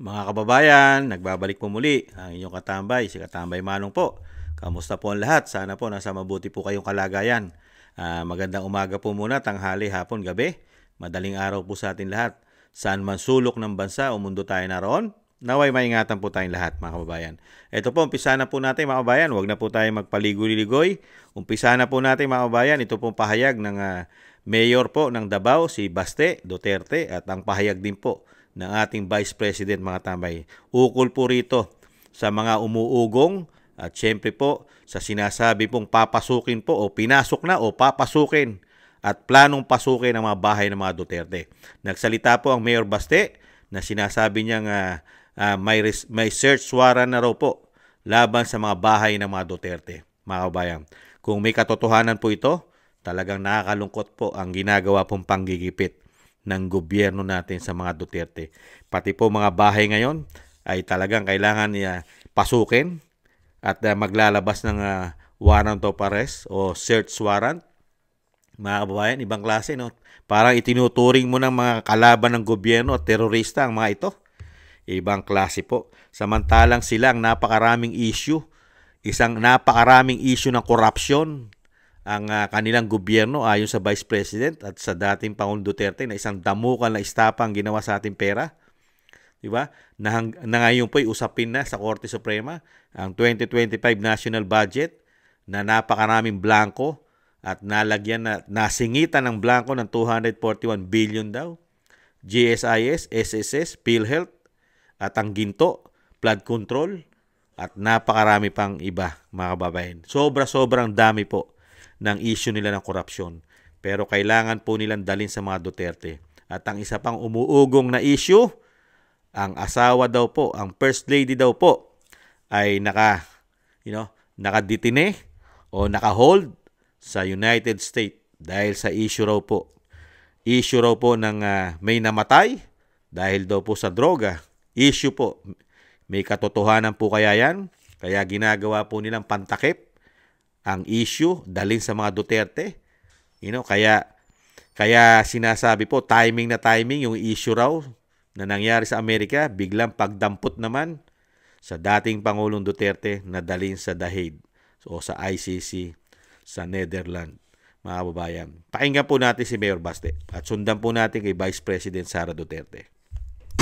Mga kababayan, nagbabalik po muli ang inyong katambay, si Katambay Manong po. Kamusta po ang lahat? Sana po nasa mabuti po kayong kalagayan. Magandang umaga po muna, tanghali, hapon, gabi. Madaling araw po sa atin lahat. Saan man sulok ng bansa o mundo tayo naroon, naway maingatan po tayong lahat, mga kababayan. Ito po, umpisa na po natin, mga kababayan. Huwag na po tayo magpaligoy-ligoy. Umpisa na po natin, mga kababayan. Ito pong pahayag ng Mayor po ng Davao, si Baste Duterte, at ang pahayag din po ng ating Vice President, mga tambay. Ukol po rito sa mga umuugong at syempre po sa sinasabi pong papasukin po o pinasok na o papasukin at planong pasukin ang mga bahay ng mga Duterte. Nagsalita po ang Mayor Baste na sinasabi niyang may search warrant na raw po laban sa mga bahay ng mga Duterte, mga kabayan. Kung may katotohanan po ito, talagang nakakalungkot po ang ginagawa pong panggigipit ng gobyerno natin sa mga Duterte. Pati po mga bahay ngayon ay talagang kailangan niya pasukin at maglalabas ng warrant of arrest o search warrant. Mga kababayan, ibang klase, no? Parang itinuturing mo ng mga kalaban ng gobyerno at terorista ang mga ito. Ibang klase po. Samantalang sila ang napakaraming issue, isang napakaraming issue ng corruption ang kanilang gobyerno ayon sa Vice President at sa dating Pangulong Duterte na isang damukal na estapa ang ginawa sa ating pera. Diba? Na ngayon po ay usapin na sa Korte Suprema ang 2025 National Budget na napakaraming blanco at nalagyan na nasingitan ng blanco ng 241 billion daw. GSIS, SSS, PhilHealth at ang ginto, flood control at napakarami pang iba, mga kababayan. Sobrang dami po ng issue nila ng korupsyon. Pero kailangan po nilang dalhin sa mga Duterte. At ang isa pang umuugong na issue, ang asawa daw po, ang First Lady daw po, ay nakadetine o nakahold sa United States dahil sa issue raw po. Issue raw po ng may namatay dahil daw po sa droga. Issue po. May katotohanan po kaya yan? Kaya ginagawa po nilang pantakip ang issue dalhin sa mga Duterte. Kaya sinasabi po timing yung issue raw na nangyari sa Amerika, biglang pagdampot naman sa dating Pangulong Duterte na dalhin sa The Hague o sa ICC sa Netherlands, mga kababayan. Pakinggan po natin si Mayor Baste at sundan po natin kay Vice President Sara Duterte.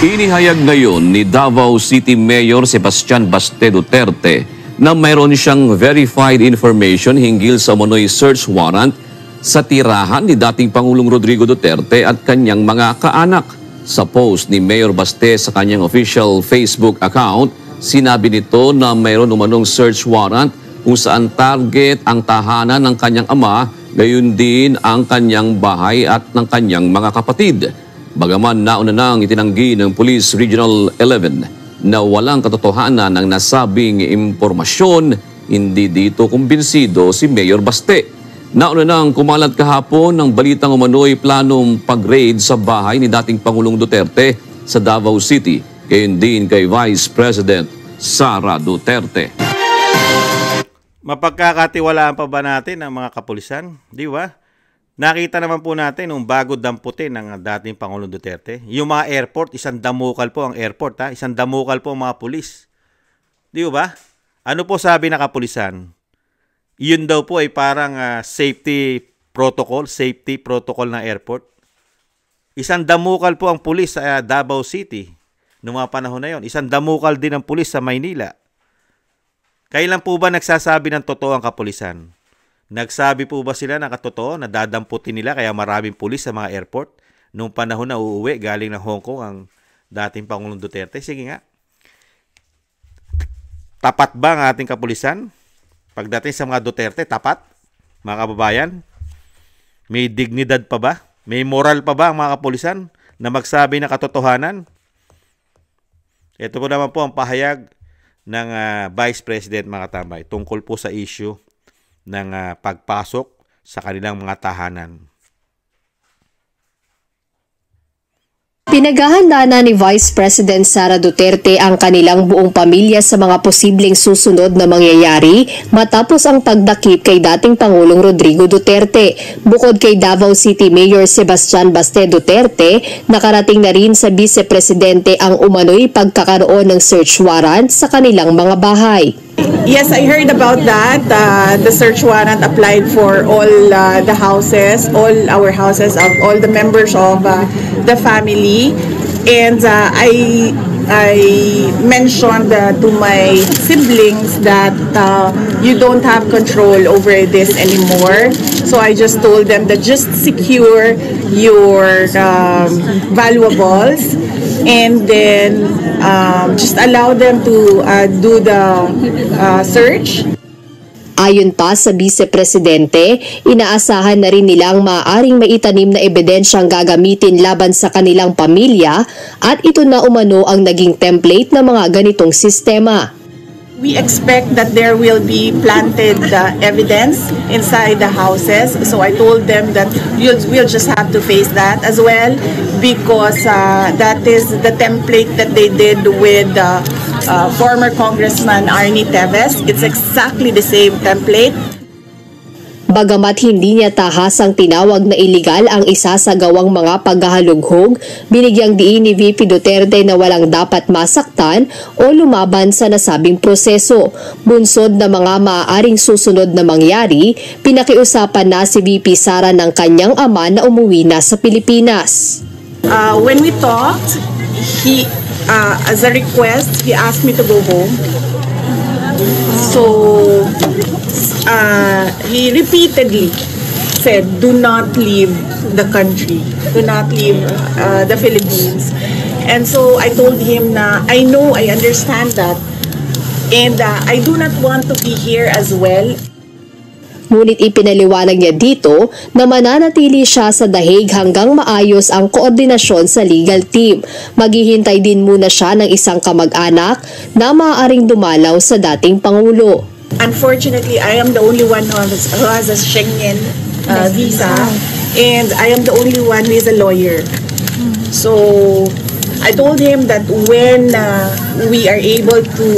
Inihayag ngayon ni Davao City Mayor Sebastian Baste Duterte na mayroon siyang verified information hinggil sa umano'y search warrant sa tirahan ni dating Pangulong Rodrigo Duterte at kanyang mga kaanak. Sa post ni Mayor Baste sa kanyang official Facebook account, sinabi nito na mayroon umanong search warrant kung saan target ang tahanan ng kanyang ama, gayon din ang kanyang bahay at ng kanyang mga kapatid. Bagaman nauna nang itinanggi ng Police Regional 11 na walang katotohanan ng nasabing impormasyon, hindi dito kumbinsido si Mayor Baste. Nauna nang kumalat kahapon ng balitang umano'y planong pag-raid sa bahay ni dating Pangulong Duterte sa Davao City, gayon din kay Vice President Sara Duterte. Mapagkakatiwalaan pa ba natin ang mga kapulisan? Di ba? Nakita naman po natin nung bago damputin ng dating Pangulong Duterte. Yung mga airport, isang damukal po ang airport, ha? Isang damukal po ang mga pulis. Di ba? Ano po sabi ng kapulisan? Yun daw po ay parang safety protocol ng airport. Isang damukal po ang pulis sa Davao City noong mga panahon na yon. Isang damukal din ang pulis sa Maynila. Kailan po ba nagsasabi ng totoo ang kapulisan? Nagsabi po ba sila na katotoo na dadamputin nila kaya maraming pulis sa mga airport nung panahon na uuwi galing ng Hong Kong ang dating Pangulong Duterte? Sige nga. Tapat ba ang ating kapulisan? Pagdating sa mga Duterte, tapat? Mga kababayan? May dignidad pa ba? May moral pa ba ang mga kapulisan na magsabi ng katotohanan? Ito po naman po ang pahayag ng Vice President, mga tambay, tungkol po sa issue ng pagpasok sa kanilang mga tahanan. Pinaghahanda na ni Vice President Sara Duterte ang kanilang buong pamilya sa mga posibleng susunod na mangyayari matapos ang pagdakip kay dating Pangulong Rodrigo Duterte. Bukod kay Davao City Mayor Sebastian Baste Duterte, nakarating na rin sa Vice Presidente ang umano'y pagkakaroon ng search warrant sa kanilang mga bahay. Yes, I heard about that. The search warrant applied for all the houses, all our houses of all the members of the family, and I mentioned to my siblings that you don't have control over this anymore. So I just told them that just secure your valuables, and then just allow them to do the search. Ayon pa sa Vice Presidente, inaasahan na rin nilang maaaring maitanim na ebidensyang gagamitin laban sa kanilang pamilya at ito na umano ang naging template ng mga ganitong sistema. We expect that there will be planted evidence inside the houses. So I told them that we'll just have to face that as well, because that is the template that they did with former Congressman Arnie Teves. It's exactly the same template. Bagamat hindi niya tahasang tinawag na iligal ang isasagawang mga paghahalughog, binigyang diin ni VP Duterte na walang dapat masaktan o lumaban sa nasabing proseso. Bunsod na mga maaaring susunod na mangyari, pinakiusapan na si VP Sara ng kanyang ama na umuwi na sa Pilipinas. When we talked, he, as a request, he asked me to go home. So he repeatedly said, do not leave the country, do not leave the Philippines. And so I told him na I know, I understand that, and I do not want to be here as well. Ngunit ipinaliwanag niya dito na mananatili siya sa dahig hanggang maayos ang koordinasyon sa legal team. Maghihintay din muna siya ng isang kamag-anak na maaaring dumalaw sa dating Pangulo. Unfortunately, I am the only one who has a Schengen visa, and I am the only one who is a lawyer. So I told him that when we are able to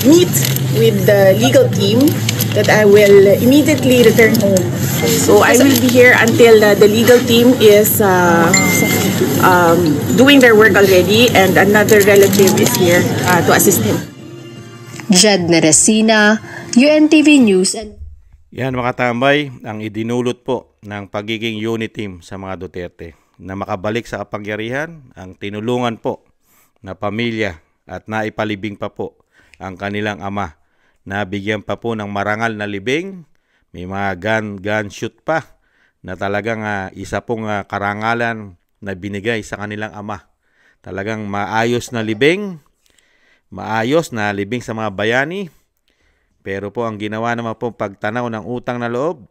meet with the legal team, that I will immediately return home. So I will be here until the legal team is doing their work already, and another relative is here to assist him. Jed Neresina, UNTV News. Yan mga tambay, ang idinulot po ng pagiging unit team sa mga Duterte na makabalik sa kapangyarihan, ang tinulungan po na pamilya at naipalibing pa po ang kanilang ama. Nabigyan pa po ng marangal na libing, may mga gun shoot pa na talagang isa pong karangalan na binigay sa kanilang ama. Talagang maayos na libing sa mga bayani. Pero po ang ginawa naman po pagtanaw ng utang na loob,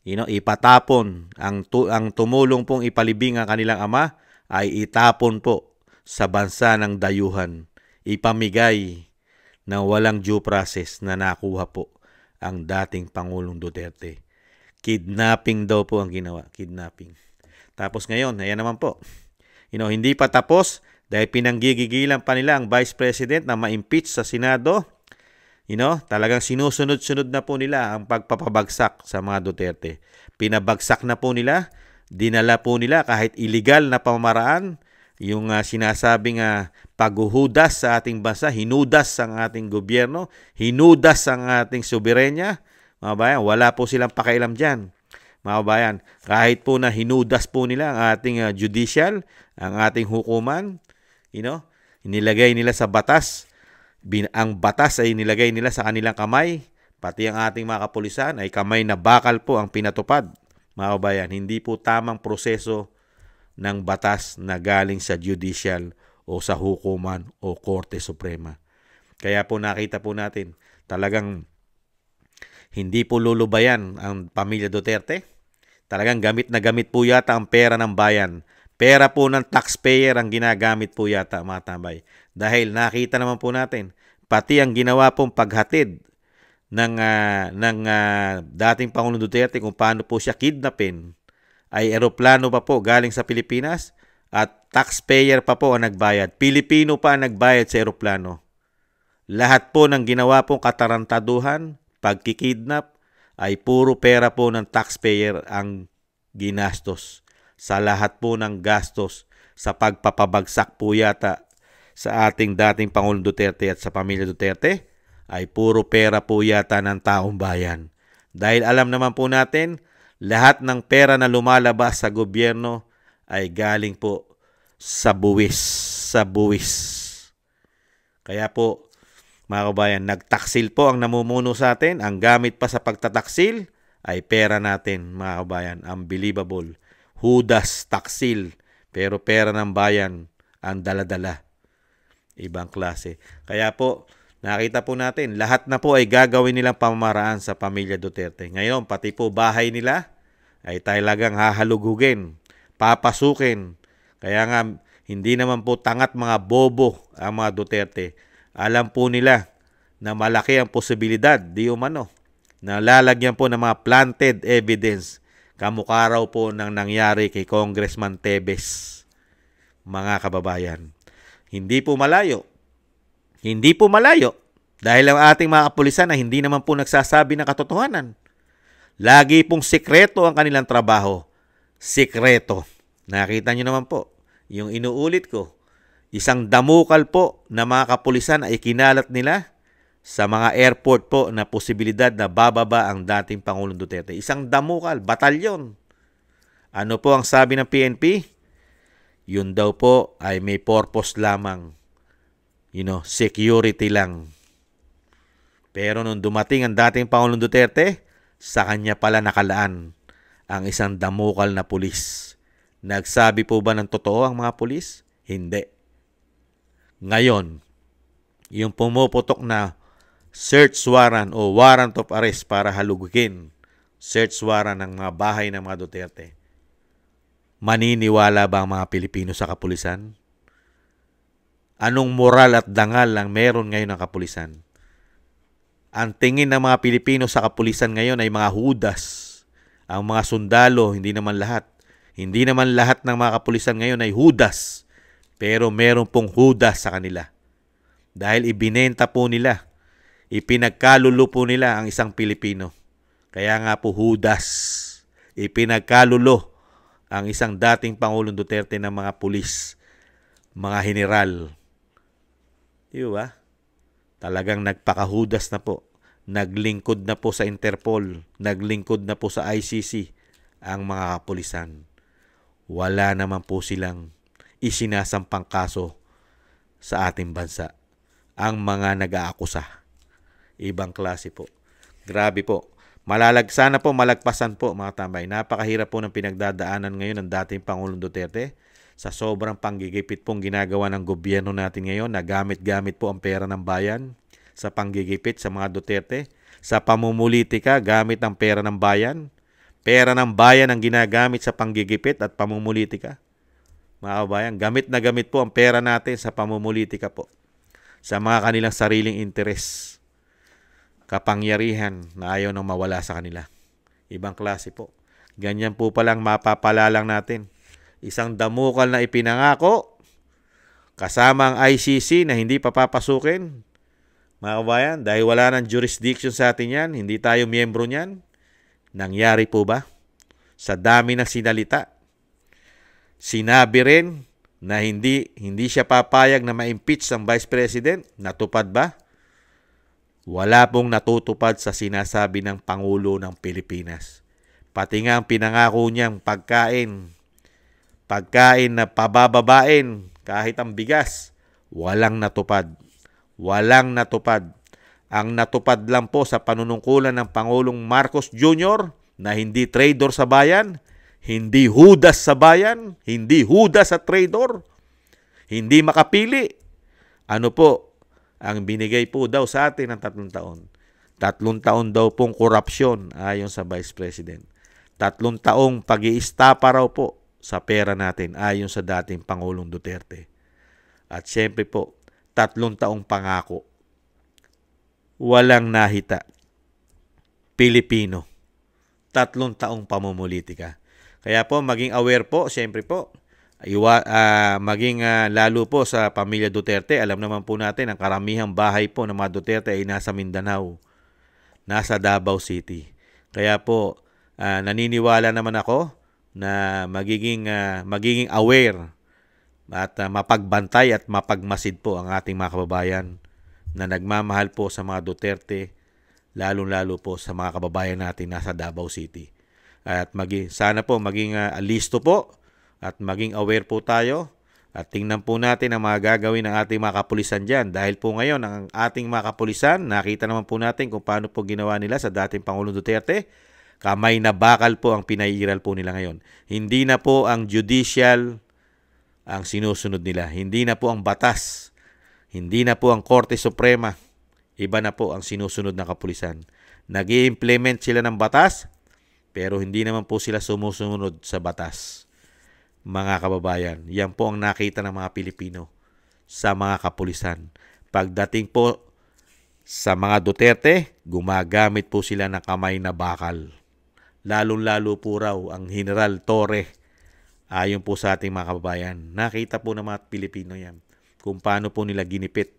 ipatapon ang tumulong pong ipalibing ang kanilang ama ay itapon po sa bansa ng dayuhan. Ipamigay na walang due process na nakuha po ang dating Pangulong Duterte. Kidnapping daw po ang ginawa. Kidnapping. Tapos ngayon, ayan naman po. Hindi pa tapos dahil pinanggigigilan pa nila ang Vice President na ma-impeach sa Senado. Talagang sinusunod-sunod na po nila ang pagpapabagsak sa mga Duterte. Pinabagsak na po nila, dinala po nila kahit illegal na pamamaraan, yung sinasabing paghuhudas sa ating bansa, hinudas ang ating gobyerno, hinudas ang ating soberenya. Mga bayan, wala po silang pakialam dyan. Mga bayan, kahit po na hinudas po nila ang ating judicial, ang ating hukuman, inilagay nila sa batas. Ang batas ay nilagay nila sa kanilang kamay. Pati ang ating mga kapulisan ay kamay na bakal po ang pinatupad. Mga bayan, hindi po tamang proseso ng batas na galing sa judicial o sa hukuman o Korte Suprema. Kaya po nakita po natin, talagang hindi po lulubayan ang pamilya Duterte. Talagang gamit na gamit po yata ang pera ng bayan. Pera po ng taxpayer ang ginagamit po yata, mga tambay. Dahil nakita naman po natin, pati ang ginawa pong paghatid ng dating Pangulong Duterte kung paano po siya kidnapin ay eroplano pa po galing sa Pilipinas at taxpayer pa po ang nagbayad. Pilipino pa ang nagbayad sa eroplano. Lahat po ng ginawa pong katarantaduhan, pagkikidnap, ay puro pera po ng taxpayer ang ginastos. Sa lahat po ng gastos sa pagpapabagsak po yata sa ating dating Pangulong Duterte at sa pamilya Duterte, ay puro pera po yata ng taong bayan. Dahil alam naman po natin, lahat ng pera na lumalabas sa gobyerno ay galing po sa buwis. Sa buwis. Kaya po, mga kabayan, nagtaksil po ang namumuno sa atin. Ang gamit pa sa pagtataksil ay pera natin, mga kabayan. Unbelievable. Hudas, taksil. Pero pera ng bayan ang daladala. Ibang klase. Kaya po, nakita po natin, lahat na po ay gagawin nilang pamamaraan sa pamilya Duterte. Ngayon, pati po bahay nila ay talagang hahalugugin, papasukin. Kaya nga, hindi naman po tangat mga bobo ang mga Duterte. Alam po nila na malaki ang posibilidad, di umano, na lalagyan po ng mga planted evidence. Kamukha raw po ng nangyari kay Congressman Tebes, mga kababayan. Hindi po malayo. Hindi po malayo. Dahil ang ating mga kapulisan ay hindi naman po nagsasabi ng katotohanan. Lagi pong sikreto ang kanilang trabaho. Sikreto. Nakita nyo naman po. Yung inuulit ko. Isang damukal po na mga kapulisan ay kinalat nila sa mga airport po na posibilidad na bababa ang dating Pangulong Duterte. Isang damukal, batalyon. Ano po ang sabi ng PNP? Yun daw po ay may purpose lamang. Security lang. Pero nung dumating ang dating Pangulong Duterte, sa kanya pala nakalaan ang isang damukal na pulis. Nagsabi po ba ng totoo ang mga pulis? Hindi. Ngayon, yung pumuputok na search warrant o warrant of arrest para halugugin, search warrant ng mga bahay ng mga Duterte, maniniwala ba ang mga Pilipino sa kapulisan? Anong moral at dangal lang meron ngayon ng kapulisan? Ang tingin ng mga Pilipino sa kapulisan ngayon ay mga hudas. Ang mga sundalo, hindi naman lahat. Hindi naman lahat ng mga kapulisan ngayon ay hudas. Pero meron pong hudas sa kanila. Dahil ibinenta po nila, ipinagkalulo po nila ang isang Pilipino. Kaya nga po hudas. Ipinagkalulo ang isang dating Pangulong Duterte ng mga pulis, mga general. Di ba? Talagang nagpakahudas na po. Naglingkod na po sa Interpol. Naglingkod na po sa ICC ang mga kapulisan. Wala naman po silang isinasampang kaso sa ating bansa. Ang mga nag-aakusa. Ibang klase po. Grabe po. Sana po malagpasan po mga tambay. Napakahirap po ng pinagdadaanan ngayon ng dating Pangulong Duterte sa sobrang panggigipit pong ginagawa ng gobyerno natin ngayon na gamit-gamit po ang pera ng bayan sa panggigipit sa mga Duterte. Sa pamumulitika, gamit ang pera ng bayan. Pera ng bayan ang ginagamit sa panggigipit at pamumulitika. Mga kabayan, gamit na gamit po ang pera natin sa pamumulitika po. Sa mga kanilang sariling interes. Kapangyarihan na ayaw nang mawala sa kanila. Ibang klase po. Ganyan po palang mapapalalang natin. Isang damukal na ipinangako, kasama ang ICC na hindi papapasukin. Mga kabayan, dahil wala ng jurisdiction sa atin yan, hindi tayo miyembro niyan. Nangyari po ba? Sa dami ng sinalita. Sinabi rin na hindi siya papayag na ma-impeach ang Vice President. Natupad ba? Wala pong natutupad sa sinasabi ng Pangulo ng Pilipinas. Pati nga ang pinangako niyang pagkain na pabababain kahit ang bigas, walang natupad. Walang natupad. Ang natupad lang po sa panunungkulan ng Pangulong Marcos Jr. na hindi traitor sa bayan, hindi hudas sa bayan, hindi hudas sa traitor, hindi makapili. Ano po ang binigay po daw sa atin ng 3 taon? 3 taon daw pong korupsyon ayon sa Vice President. 3 taong pag-iistapa raw po sa pera natin ayon sa dating Pangulong Duterte. At syempre po, 3 taong pangako. Walang nahita. Pilipino. 3 taong pamumulitika. Kaya po, maging aware po, siyempre po, maging lalo po sa pamilya Duterte. Alam naman po natin, ang karamihang bahay po ng mga Duterte ay nasa Mindanao, nasa Davao City. Kaya po, naniniwala naman ako na magiging aware at mapagbantay at mapagmasid po ang ating mga kababayan na nagmamahal po sa mga Duterte, lalong-lalo po sa mga kababayan natin nasa Davao City. At sana po maging listo po at maging aware po tayo at tingnan po natin ang mga gagawin ng ating mga kapulisan dyan. Dahil po ngayon ang ating mga kapulisan, nakita naman po natin kung paano po ginawa nila sa dating Pangulong Duterte. Kamay na bakal po ang pinairal po nila ngayon. Hindi na po ang judicial ang sinusunod nila. Hindi na po ang batas. Hindi na po ang Korte Suprema. Iba na po ang sinusunod ng kapulisan. Nag-i-implement sila ng batas, pero hindi naman po sila sumusunod sa batas. Mga kababayan, yan po ang nakita ng mga Pilipino sa mga kapulisan. Pagdating po sa mga Duterte, gumagamit po sila ng kamay na bakal. Lalong-lalo po raw ang General Torre, ayon po sa ating mga kababayan. Nakita po ng mga Pilipino yan kung paano po nila ginipit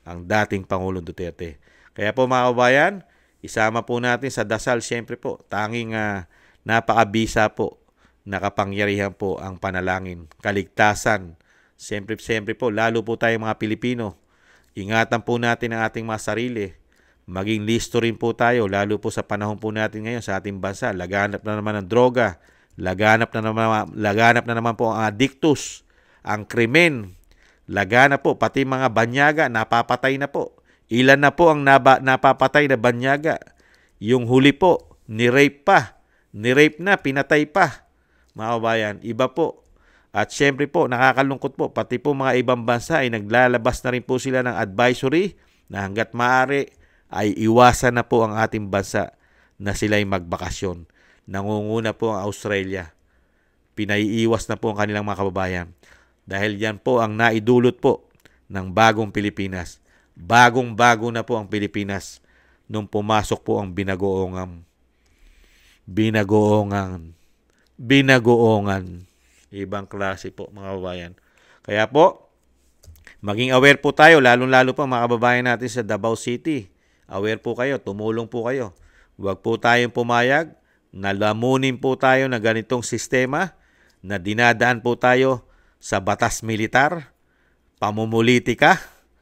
ang dating Pangulong Duterte. Kaya po mga kababayan, isama po natin sa dasal, siyempre po, tanging napakabisa po, nakapangyarihan po ang panalangin, kaligtasan. Siyempre po, lalo po tayo mga Pilipino, ingatan po natin ang ating mga sarili. Maging listo rin po tayo, lalo po sa panahon po natin ngayon sa ating bansa. Laganap na naman ang droga, laganap na naman po ang addictus, ang krimen, laganap po, pati mga banyaga, napapatay na po. Ilan na po ang napapatay na banyaga? Yung huli po, ni-rape na, pinatay pa. Mga kabayan, iba po. At syempre po, nakakalungkot po, pati po mga ibang bansa ay naglalabas na rin po sila ng advisory na hanggat maaari ay iwasan na po ang ating bansa na sila'y magbakasyon. Nangunguna po ang Australia. Pinaiiwas na po ang kanilang mga kababayan. Dahil yan po ang naidulot po ng bagong Pilipinas. Bagong-bago na po ang Pilipinas nung pumasok po ang binagoongan. Ibang klase po mga kababayan. Kaya po, maging aware po tayo, lalong-lalo po mga kababayan natin sa Davao City. Aware po kayo, tumulong po kayo. Huwag po tayong pumayag na lamunin po tayo ng ganitong sistema na dinadaan po tayo sa batas militar, pamumulitika.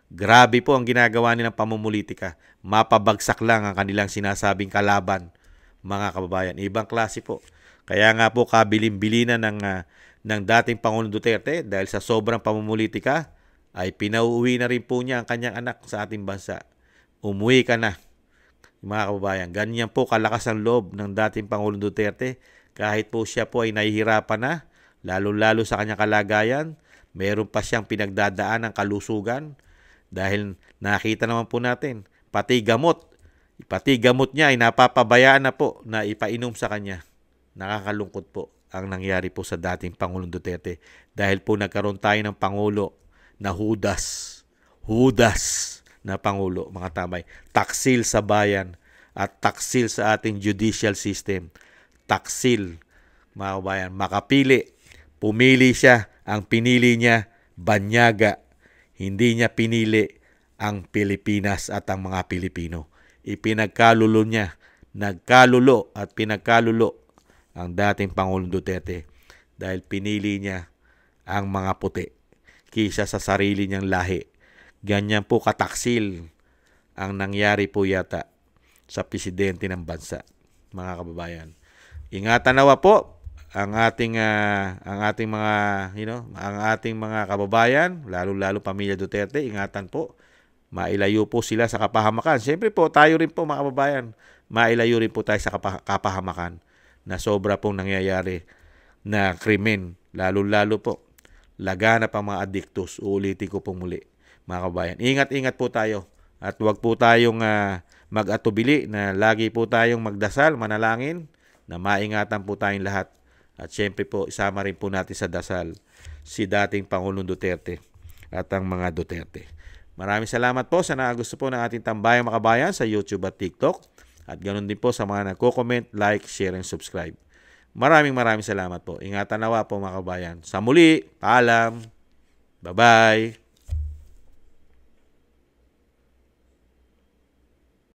Grabe po ang ginagawa nilang pamumulitika. Mapabagsak lang ang kanilang sinasabing kalaban, mga kababayan. Ibang klase po. Kaya nga po kabilin-bilinan ng dating Pangulong Duterte dahil sa sobrang pamumulitika ay pinauwi na rin po niya ang kanyang anak sa ating bansa. Umuwi ka na, mga kababayan. Ganyan po kalakas ang loob ng dating Pangulong Duterte kahit po siya po ay nahihirapan na, lalo-lalo sa kanyang kalagayan. Meron pa siyang pinagdadaan ng kalusugan dahil nakita naman po natin, pati gamot niya ay napapabayaan na po na ipainom sa kanya. Nakakalungkot po ang nangyari po sa dating Pangulong Duterte dahil po nagkaroon tayo ng Pangulo na Judas na Pangulo, mga tamay. Taksil sa bayan at taksil sa ating judicial system. Taksil, mga kabayan. Makapili. Pumili siya. Ang pinili niya, banyaga. Hindi niya pinili ang Pilipinas at ang mga Pilipino. Ipinagkalulo niya. Nagkalulo at pinagkalulo ang dating Pangulong Duterte dahil pinili niya ang mga puti kaysa sa sarili niyang lahi. Ganyan po kataksil ang nangyari po yata sa presidente ng bansa, mga kababayan. Ingatan nawa po ang ating mga kababayan, lalo-lalo pamilya Duterte. Ingatan po. Mailayo po sila sa kapahamakan. Siyempre po, tayo rin po mga kababayan, mailayo rin po tayo sa kapahamakan na sobra pong nangyayari na krimen. Lalo-lalo po, laganap ang mga addictus. Uulitin ko pong muli, mga kababayan. Ingat-ingat po tayo at huwag po tayong mag-atubili na lagi po tayong magdasal, manalangin na maingatan po tayong lahat. At siyempre po, isama rin po natin sa dasal si dating Pangulong Duterte at ang mga Duterte. Maraming salamat po sa gusto po ng ating tambayang makabayan sa YouTube at TikTok. At ganoon din po sa mga nagko-comment, like, share, and subscribe. Maraming salamat po. Ingatan nawa po mga kabayan. Sa muli, paalam. Bye-bye.